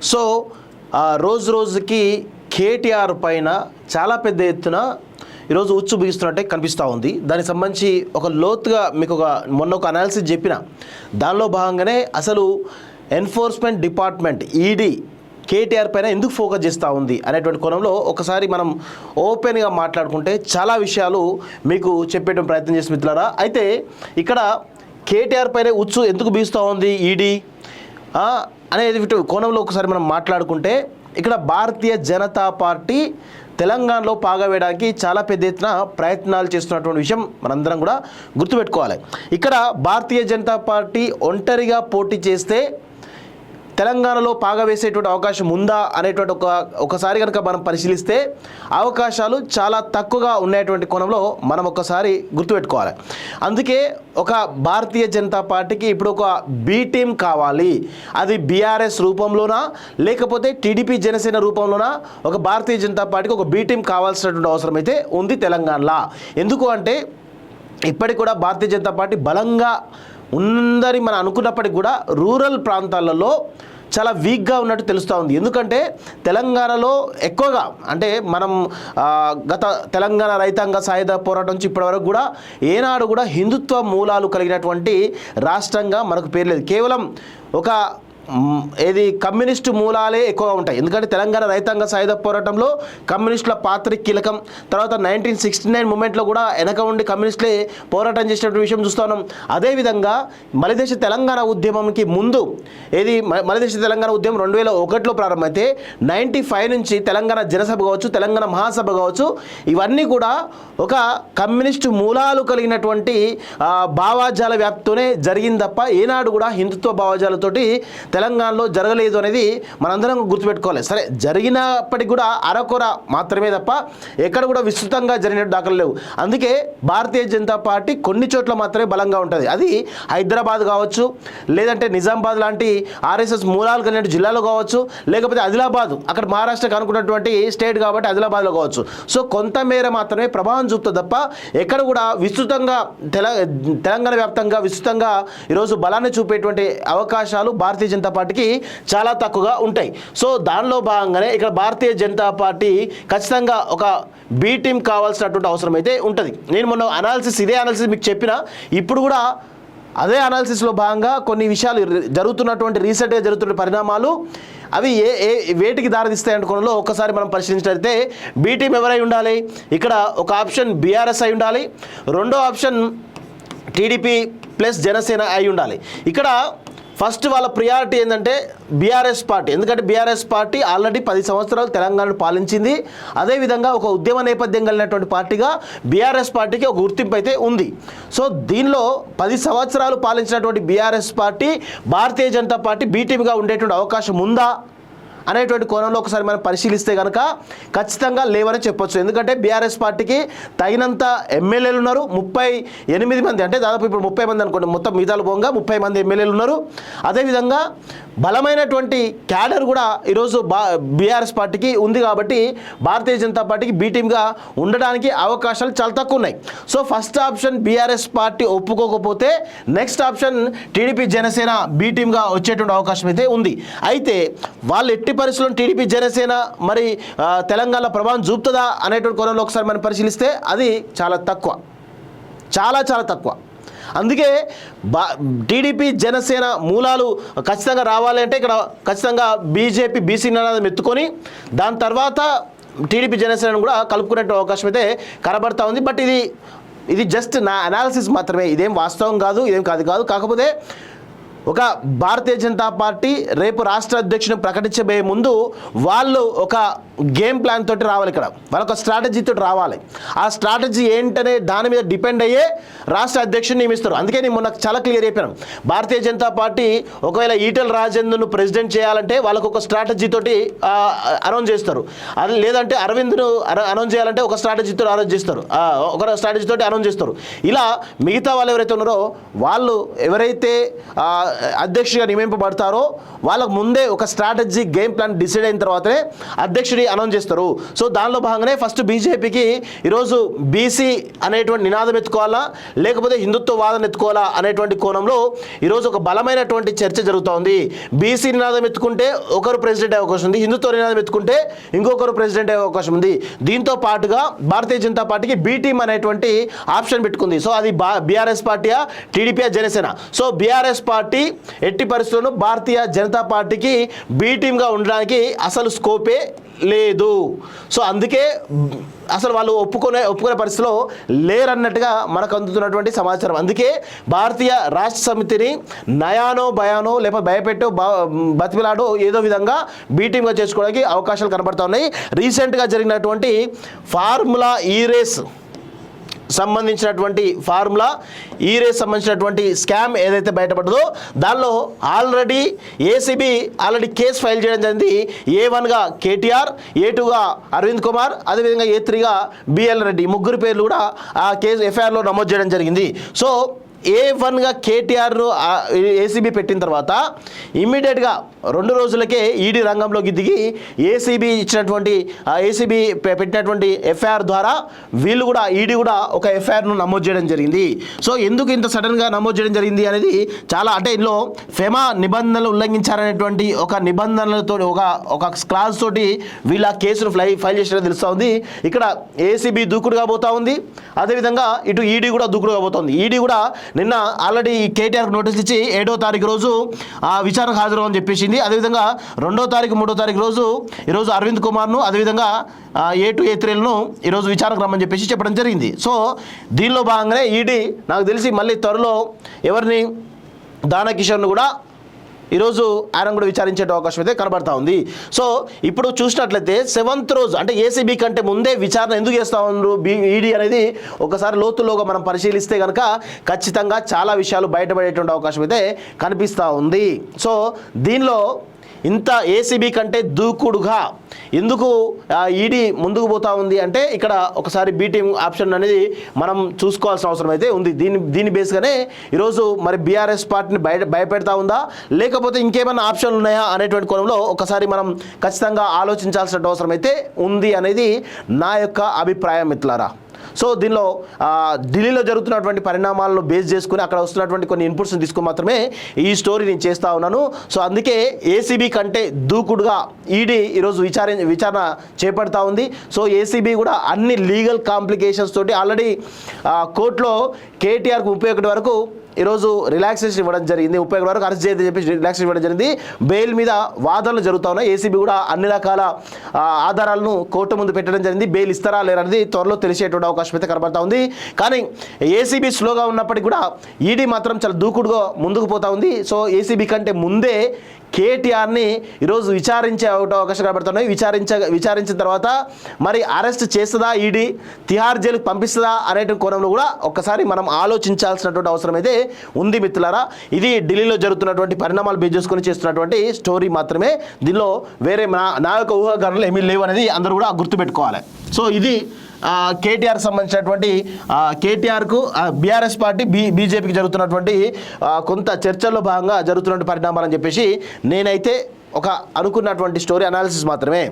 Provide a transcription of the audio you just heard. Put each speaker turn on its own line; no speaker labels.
So రోజు రోజుకి కేటీఆర్ పైన చాలా పెద్ద ఎత్తున ఈరోజు ఉచ్చు బిగిస్తున్నట్టే కనిపిస్తూ ఉంది. దానికి సంబంధించి ఒక లోతుగా మీకు మొన్న ఒక అనాలిసిస్ చెప్పిన దానిలో భాగంగానే అసలు ఎన్ఫోర్స్మెంట్ డిపార్ట్మెంట్ ఈడీ కేటీఆర్ పైన ఎందుకు ఫోకస్ చేస్తూ ఉంది అనేటువంటి కోణంలో ఒకసారి మనం ఓపెన్గా మాట్లాడుకుంటే చాలా విషయాలు మీకు చెప్పేట ప్రయత్నం చేసి మిత్రులారా. అయితే ఇక్కడ కేటీఆర్ పైన ఉచ్చు ఎందుకు బీస్తూ ఉంది ఈడీ అనేది కోణంలో ఒకసారి మనం మాట్లాడుకుంటే ఇక్కడ భారతీయ జనతా పార్టీ తెలంగాణలో పాగా వేయడానికి చాలా పెద్ద ఎత్తున ప్రయత్నాలు చేస్తున్నటువంటి విషయం మనందరం కూడా గుర్తుపెట్టుకోవాలి. ఇక్కడ భారతీయ జనతా పార్టీ ఒంటరిగా పోటీ చేస్తే తెలంగాణలో పాగా వేసేటువంటి అవకాశం ఉందా అనేటువంటి ఒకసారి కనుక మనం పరిశీలిస్తే అవకాశాలు చాలా తక్కువగా ఉన్నటువంటి కోణంలో మనం ఒకసారి గుర్తుపెట్టుకోవాలి. అందుకే ఒక భారతీయ జనతా పార్టీకి ఇప్పుడు ఒక బి టీం కావాలి. అది బీఆర్ఎస్ రూపంలోనా లేకపోతే టీడీపీ జనసేన రూపంలోనా ఒక భారతీయ జనతా పార్టీకి ఒక బి టీం కావాల్సినటువంటి అవసరం అయితే ఉంది తెలంగాణలో. ఎందుకు అంటే ఇప్పటికి కూడా భారతీయ జనతా పార్టీ బలంగా ఉందని మనం అనుకున్నప్పటికీ కూడా రూరల్ ప్రాంతాలలో చాలా వీక్గా ఉన్నట్టు తెలుస్తూ ఉంది. ఎందుకంటే తెలంగాణలో ఎక్కువగా అంటే మనం గత తెలంగాణ రైతాంగ సాయుధ పోరాటం నుంచి ఇప్పటివరకు కూడా ఏనాడు కూడా హిందుత్వ మూలాలు కలిగినటువంటి రాష్ట్రంగా మనకు పేరు లేదు. కేవలం ఒక ఏది కమ్యూనిస్టు మూలాలే ఎక్కువగా ఉంటాయి. ఎందుకంటే తెలంగాణ రైతాంగ సాయుధ పోరాటంలో కమ్యూనిస్టుల పాత్ర కీలకం. తర్వాత 1969 మూమెంట్లో కూడా వెనక ఉండి కమ్యూనిస్టులే పోరాటం చేసినటువంటి విషయం చూస్తూ ఉన్నాం. అదేవిధంగా మలిదేశ తెలంగాణ ఉద్యమంకి ముందు ఏది మలిదేశ తెలంగాణ ఉద్యమం 2001లో ప్రారంభమైతే 95 నుంచి తెలంగాణ జనసభ కావచ్చు, తెలంగాణ మహాసభ కావచ్చు, ఇవన్నీ కూడా ఒక కమ్యూనిస్టు మూలాలు కలిగినటువంటి భావాజాల వ్యాప్తితోనే జరిగింది తప్ప ఏనాడు కూడా హిందుత్వ భావాజాలతోటి తెలంగాణలో జరగలేదు అనేది మనందరం గుర్తుపెట్టుకోవాలి. సరే, జరిగినప్పటికీ కూడా అరకొర మాత్రమే తప్ప ఎక్కడ కూడా విస్తృతంగా జరిగినట్టు దాఖలు లేవు. అందుకే భారతీయ జనతా పార్టీ కొన్ని చోట్ల మాత్రమే బలంగా ఉంటుంది. అది హైదరాబాద్ కావచ్చు, లేదంటే నిజామాబాద్ లాంటి ఆర్ఎస్ఎస్ మూలాలు కలిగిన జిల్లాలో కావచ్చు, లేకపోతే ఆదిలాబాద్ అక్కడ మహారాష్ట్రకు అనుకున్నటువంటి స్టేట్ కాబట్టి ఆదిలాబాద్లో కావచ్చు. సో కొంతమేర మాత్రమే ప్రభావం చూపుతుంది తప్ప ఎక్కడ కూడా విస్తృతంగా తెలంగాణ వ్యాప్తంగా విస్తృతంగా ఈరోజు బలాన్ని చూపేటువంటి అవకాశాలు భారతీయ జనతా పార్టీకి చాలా తక్కువగా ఉంటాయి. సో దానిలో భాగంగానే ఇక్కడ భారతీయ జనతా పార్టీ ఖచ్చితంగా ఒక బి టీం కావాల్సినటువంటి అవసరం అయితే ఉంటుంది. నేను మొన్న ఇదే అనాలిసిస్ మీకు చెప్పిన, ఇప్పుడు కూడా అదే అనాలిసిస్లో భాగంగా కొన్ని విషయాలు జరుగుతున్నటువంటి రీసెంట్గా జరుగుతున్న పరిణామాలు అవి వేటికి దారితీస్తాయంటే కొనలో ఒక్కసారి మనం పరిశీలించినట్లయితే బి టీం ఎవరై ఉండాలి? ఇక్కడ ఒక ఆప్షన్ బీఆర్ఎస్ అయి ఉండాలి, రెండో ఆప్షన్ టీడీపీ ప్లస్ జనసేన అయి ఉండాలి. ఇక్కడ ఫస్ట్ వాళ్ళ ప్రియారిటీ ఏంటంటే బీఆర్ఎస్ పార్టీ. ఎందుకంటే బీఆర్ఎస్ పార్టీ ఆల్రెడీ 10 సంవత్సరాలు తెలంగాణను పాలించింది. అదేవిధంగా ఒక ఉద్యమ నేపథ్యం కలిగినటువంటి పార్టీగా బీఆర్ఎస్ పార్టీకి ఒక గుర్తింపు అయితే ఉంది. సో దీనిలో 10 సంవత్సరాలు పాలించినటువంటి BRS party Bharatiya Janata party బీటీమ్గా ఉండేటువంటి అవకాశం ఉందా అనేటువంటి కోణంలో ఒకసారి మనం పరిశీలిస్తే కనుక ఖచ్చితంగా లేవని చెప్పొచ్చు. ఎందుకంటే బీఆర్ఎస్ పార్టీకి తగినంత ఎమ్మెల్యేలు ఉన్నారు, 38 మంది, అంటే దాదాపు ఇప్పుడు 30 మంది అనుకోండి, మొత్తం మిగతాలు పోగా 30 మంది ఎమ్మెల్యేలు ఉన్నారు. అదేవిధంగా బలమైనటువంటి క్యాడర్ కూడా ఈరోజు బీఆర్ఎస్ పార్టీకి ఉంది. కాబట్టి భారతీయ జనతా పార్టీకి బి టీమ్గా ఉండడానికి అవకాశాలు చాలా తక్కువ ఉన్నాయి. So first option BRS party ఒప్పుకోకపోతే next option TDP Janasena B టీమ్గా వచ్చేటువంటి అవకాశం అయితే ఉంది. అయితే వాళ్ళు ఎట్టి పరిస్థితుల్లో టీడీపీ జనసేన మరి తెలంగాణలో ప్రభావం చూపుతుందా అనేటువంటి కోణంలో ఒకసారి మనం పరిశీలిస్తే అది చాలా తక్కువ, చాలా చాలా తక్కువ. అందుకే టీడీపీ జనసేన మూలాలు ఖచ్చితంగా రావాలి అంటే ఇక్కడ ఖచ్చితంగా బీజేపీ బీసీ నినాదం ఎత్తుకొని దాని తర్వాత టీడీపీ జనసేనను కూడా కలుపుకునే అవకాశం అయితే కనబడతా ఉంది. బట్ ఇది జస్ట్ నా అనాలిసిస్ మాత్రమే, ఇదేం వాస్తవం కాదు, ఇదేం కాదు. కాకపోతే ఒక భారతీయ జనతా పార్టీ రేపు రాష్ట్ర అధ్యక్షుని ప్రకటించబోయే ముందు వాళ్ళు ఒక గేమ్ ప్లాన్ తోటి రావాలి. ఇక్కడ వాళ్ళొక స్ట్రాటజీ తోటి రావాలి. ఆ స్ట్రాటజీ ఏంటనే దాని మీద డిపెండ్ అయ్యే రాష్ట్ర అధ్యక్షుని నియమిస్తారు. అందుకే నేను మొన్న చాలా క్లియర్ చెప్పాను, భారతీయ జనతా పార్టీ ఒకవేళ ఈటెల రాజేందర్ను ప్రెసిడెంట్ చేయాలంటే వాళ్ళకు ఒక స్ట్రాటజీ తోటి అనౌన్స్ చేస్తారు. అది లేదంటే అరవింద్ను అనౌన్స్ చేయాలంటే ఒక స్ట్రాటజీతో అనౌన్స్ చేస్తారు, ఒక స్ట్రాటజీ తోటి అనౌన్స్ చేస్తారు. ఇలా మిగతా వాళ్ళు ఎవరైతే ఉన్నారో వాళ్ళు ఎవరైతే అధ్యక్షుడిగా నియమింపబడతారో వాళ్ళకు ముందే ఒక స్ట్రాటజీ గేమ్ ప్లాన్ డిసైడ్ అయిన తర్వాతనే అధ్యక్షుడి అనౌన్స్ చేస్తారు. సో దానిలో భాగంగానే ఫస్ట్ బీజేపీకి ఈరోజు బీసీ అనేటువంటి నినాదం ఎత్తుకోవాలా లేకపోతే హిందుత్వ వాదన ఎత్తుకోవాలా అనేటువంటి కోణంలో ఈరోజు ఒక బలమైనటువంటి చర్చ జరుగుతూ ఉంది. బీసీ నినాదం ఎత్తుకుంటే ఒకరు ప్రెసిడెంట్ అయ్యే అవకాశం ఉంది, హిందుత్వ నినాదం ఎత్తుకుంటే ఇంకొకరు ప్రెసిడెంట్ అయ్యే అవకాశం ఉంది. దీంతో పాటుగా భారతీయ జనతా పార్టీకి బీ టీమ్ అనేటువంటి ఆప్షన్ పెట్టుకుంది. సో అది బీఆర్ఎస్ పార్టీయా టీడీపీ జనసేన. సో బీఆర్ఎస్ పార్టీ ఎట్టి పరిస్థితుల్లో భారతీయ జనతా పార్టీకి బీ టీమ్గా ఉండడానికి అసలు స్కోపే లేదు. సో అందుకే అసలు వాళ్ళు ఒప్పుకునే పరిస్థితిలో లేరన్నట్టుగా మనకు అందుతున్నటువంటి సమాచారం. అందుకే భారతీయ రాష్ట్ర సమితిని నయానో భయానో లేకపోతే భయపెట్టో బతిమిలాడో ఏదో విధంగా బీటీమ్గా చేసుకోవడానికి అవకాశాలు కనబడుతూ ఉన్నాయి. రీసెంట్గా జరిగినటువంటి ఫార్ములా ఈ రేస్ సంబంధించినటువంటి సంబంధించినటువంటి స్కామ్ ఏదైతే బయటపడ్డదో దానిలో ఆల్రెడీ ఏసీబీ కేసు ఫైల్ చేయడం జరిగింది. A1గా కేటీఆర్, A2గా అరవింద్ కుమార్, అదేవిధంగా A3గా బిఎల్ రెడ్డి, ముగ్గురు పేర్లు కూడా ఆ కేసు ఎఫ్ఐఆర్లో నమోదు చేయడం జరిగింది. సో A1గా కేటీఆర్ను ఏసీబీ పెట్టిన తర్వాత ఇమ్మీడియట్గా 2 రోజులకే ఈడీ రంగంలోకి దిగి ఏసీబీ పెట్టినటువంటి ఎఫ్ఐఆర్ ద్వారా వీళ్ళు కూడా ఈడీ కూడా ఒక ఎఫ్ఐఆర్ను నమోదు చేయడం జరిగింది. సో ఎందుకు ఇంత సడన్గా నమోదు చేయడం జరిగింది అనేది చాలా అంటే ఇందులో ఫెమా నిబంధనలు ఉల్లంఘించారనేటువంటి ఒక నిబంధనలతో ఒక క్లాజ్ తోటి వీళ్ళ కేసును ఫైల్ చేసినట్టు తెలుస్తూ ఉంది. ఇక్కడ ఏసీబీ దూకుడుగా పోతూ ఉంది, అదేవిధంగా ఇటు ఈడీ కూడా దూకుడుగా పోతుంది. ఈడీ కూడా నిన్న ఆల్రెడీ కేటీఆర్కి నోటీసులు ఇచ్చి 7వ తారీఖు రోజు విచారణకు హాజరు అని చెప్పేసింది. అదేవిధంగా 2వ తారీఖు 3వ తారీఖు రోజు ఈరోజు అరవింద్ కుమార్ను అదేవిధంగా A2 A3లను ఈరోజు విచారణకు రమ్మని చెప్పేసి చెప్పడం జరిగింది. సో దీనిలో భాగంగానే ఈడీ నాకు తెలిసి మళ్ళీ త్వరలో ఎవరిని దానకిషోర్ను కూడా ఈరోజు ఆయన కూడా విచారించే అవకాశం అయితే కనబడతా ఉంది. సో ఇప్పుడు చూసినట్లయితే 7th రోజు అంటే ఏసీబీ కంటే ముందే విచారణ ఎందుకు చేస్తూ ఉన్నారు ఈడీ అనేది ఒకసారి లోతులోగా మనం పరిశీలిస్తే కనుక ఖచ్చితంగా చాలా విషయాలు బయటపడేటువంటి అవకాశం అయితే కనిపిస్తూ ఉంది. సో దీనిలో ఇంత ఏసీబీ కంటే దూకుడుగా ఎందుకు ఈడీ ముందుకు పోతా ఉంది అంటే ఇక్కడ ఒకసారి బీ టీమ్ ఆప్షన్ అనేది మనం చూసుకోవాల్సిన అవసరం అయితే ఉంది. దీని బేస్గానే ఈరోజు మరి బీఆర్ఎస్ పార్టీని భయపెడతా ఉందా లేకపోతే ఇంకేమైనా ఆప్షన్లు ఉన్నాయా అనేటువంటి కోణంలో ఒకసారి మనం ఖచ్చితంగా ఆలోచించాల్సిన అవసరం అయితే ఉంది అనేది నా యొక్క అభిప్రాయం మిత్రులారా. సో దీనిలో ఢిల్లీలో జరుగుతున్నటువంటి పరిణామాలను బేస్ చేసుకుని అక్కడ వస్తున్నటువంటి కొన్ని ఇన్పుట్స్ని తీసుకుని మాత్రమే ఈ స్టోరీ నేను చేస్తూ ఉన్నాను. సో అందుకే ఏసీబీ కంటే దూకుడుగా ఈడీ ఈరోజు విచారణ చేపడతా ఉంది. సో ఏసీబీ కూడా అన్ని లీగల్ కాంప్లికేషన్స్ తోటి ఆల్రెడీ కోర్టులో కేటీఆర్కు 31 వరకు ఈరోజు రిలాక్సేషన్ ఇవ్వడం జరిగింది. 31 వరకు అరెస్ట్ చేయదని చెప్పి రిలాక్సేషన్ ఇవ్వడం జరిగింది. బెయిల్ మీద వాదనలు జరుగుతూ ఉన్నాయి. ఏసీబీ కూడా అన్ని రకాల ఆధారాలను కోర్టు ముందు పెట్టడం జరిగింది. బెయిల్ ఇస్తారా లేరనేది త్వరలో తెలిసేటువంటి అవకాశం అయితే కనబడతా ఉంది. కానీ ఏసీబీ స్లోగా ఉన్నప్పటికీ కూడా ఈడీ మాత్రం చాలా దూకుడుగా ముందుకు పోతా ఉంది. సో ఏసీబీ కంటే ముందే కేటీఆర్ని ఈరోజు విచారించే అవకాశం కనబడుతున్నాయి. విచారించిన తర్వాత మరి అరెస్ట్ చేస్తుందా ఈడీ, తిహార్ జైలుకు పంపిస్తుందా అనేటువంటి కోణంలో కూడా ఒక్కసారి మనం ఆలోచించాల్సినటువంటి అవసరం అయితే ఉంది మిత్రులారా. ఇది ఢిల్లీలో జరుగుతున్నటువంటి పరిణామాలు బేస్ చేసుకొని చేస్తున్నటువంటి స్టోరీ మాత్రమే. దీనిలో వేరే నా యొక్క ఊహాగానాలు ఏమీ లేవు అనేది అందరూ కూడా గుర్తుపెట్టుకోవాలి. సో ఇది కేటీఆర్ సంబంధించినటువంటి కేటీఆర్కు బీఆర్ఎస్ పార్టీ బీజేపీకి జరుగుతున్నటువంటి కొంత చర్చల్లో భాగంగా జరుగుతున్నటువంటి పరిణామాలని చెప్పేసి నేనైతే ఒక అనుకున్నటువంటి స్టోరీ అనాలిసిస్ మాత్రమే.